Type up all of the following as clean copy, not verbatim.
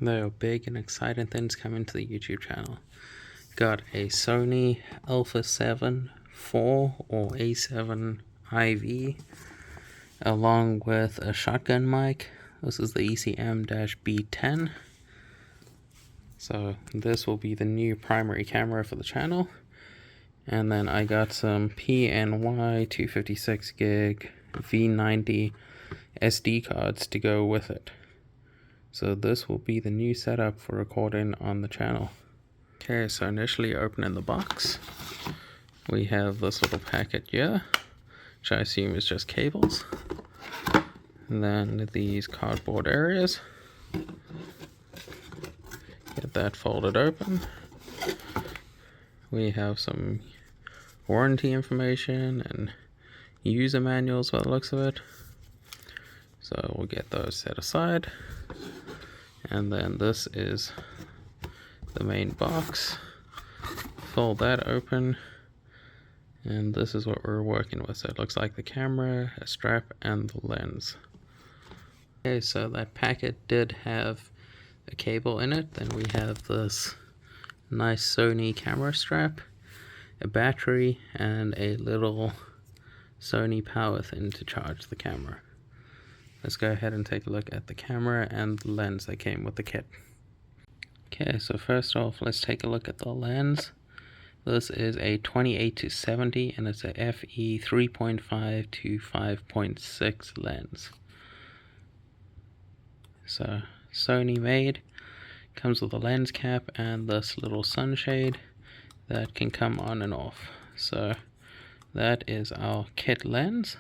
There are big and exciting things coming to the YouTube channel. Got a Sony Alpha 7 IV or A7 IV, along with a shotgun mic. This is the ECM-B10. So this will be the new primary camera for the channel. And then I got some PNY 256 gig V90 SD cards to go with it. So this will be the new setup for recording on the channel. Okay, so initially opening the box, we have this little packet here, which I assume is just cables. And then these cardboard areas. Get that folded open. We have some warranty information and user manuals by the looks of it. So we'll get those set aside. And then this is the main box. Fold that open. And this is what we're working with. So it looks like the camera, a strap, and the lens. Okay, so that packet did have a cable in it. Then we have this nice Sony camera strap, a battery, and a little Sony power thing to charge the camera. Let's go ahead and take a look at the camera and the lens that came with the kit. Okay, so first off, let's take a look at the lens. This is a 28-70 and it's a FE 3.5 to 5.6 lens. So Sony made, comes with a lens cap and this little sunshade that can come on and off. So that is our kit lens.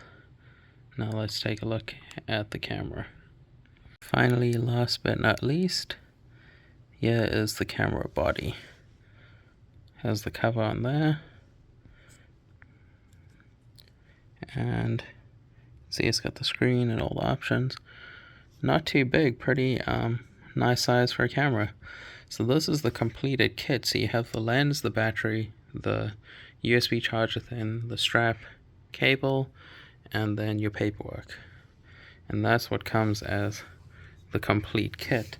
Now let's take a look at the camera. Finally, last but not least, here is the camera body. Has the cover on there. And see, it's got the screen and all the options. Not too big, pretty nice size for a camera. So this is the completed kit. So you have the lens, the battery, the USB charger thing, the strap, cable, and then your paperwork. And that's what comes as the complete kit.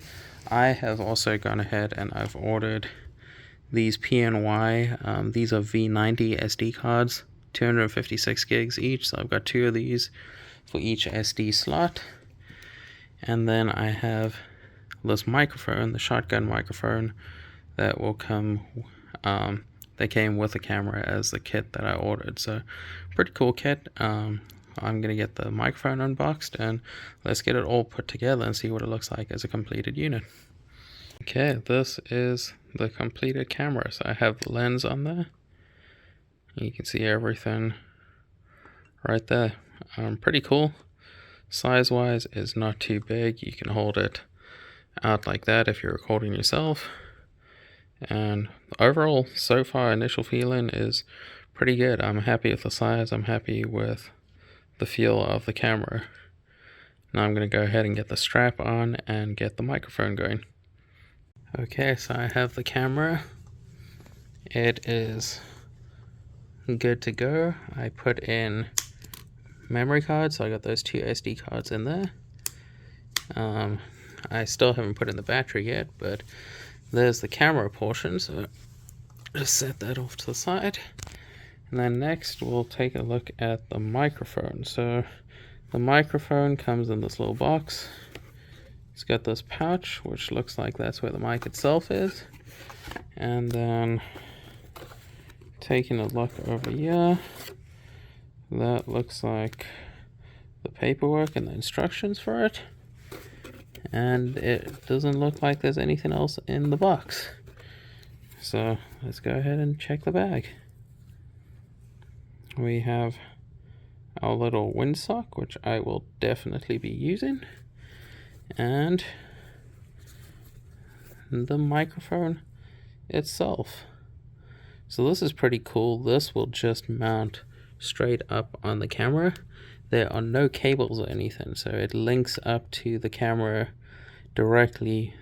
I have also gone ahead and I've ordered these PNY. These are V90 SD cards, 256 gigs each. So I've got 2 of these for each SD slot. And then I have this microphone, the shotgun microphone, that will come, that came with the camera as the kit that I ordered. So pretty cool kit. I'm going to get the microphone unboxed and let's get it all put together and see what it looks like as a completed unit. Okay, this is the completed camera. So I have the lens on there. You can see everything right there. Pretty cool. Size wise is not too big. You can hold it out like that if you're recording yourself. And overall, so far, initial feeling is pretty good. I'm happy with the size. I'm happy with the feel of the camera. Now I'm going to go ahead and get the strap on and get the microphone going. Okay, so I have the camera. It is good to go. I put in memory cards, so I got those 2 SD cards in there. I still haven't put in the battery yet, but there's the camera portion, so just set that off to the side. And then next we'll take a look at the microphone. So the microphone comes in this little box. It's got this pouch, which looks like that's where the mic itself is. And then taking a look over here, that looks like the paperwork and the instructions for it. And it doesn't look like there's anything else in the box. So let's go ahead and check the bag. We have our little windsock, which I will definitely be using. And the microphone itself. So this is pretty cool. This will just mount straight up on the camera. There are no cables or anything, so it links up to the camera directly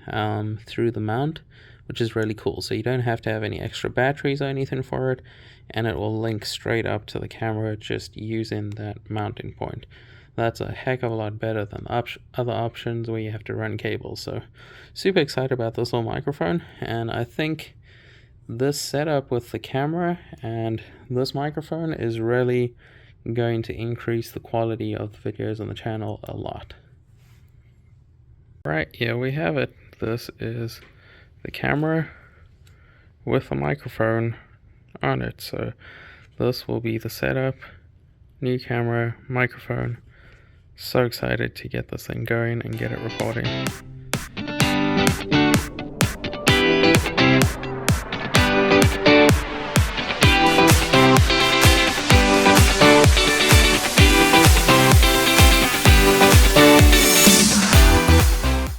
through the mount, which is really cool. So you don't have to have any extra batteries or anything for it, and it will link straight up to the camera just using that mounting point. That's a heck of a lot better than other options where you have to run cables. So super excited about this little microphone, and I think this setup with the camera and this microphone is really going to increase the quality of the videos on the channel a lot. Right, yeah, we have it. This is the camera with the microphone on it. So this will be the setup, new camera, microphone. So excited to get this thing going and get it recording.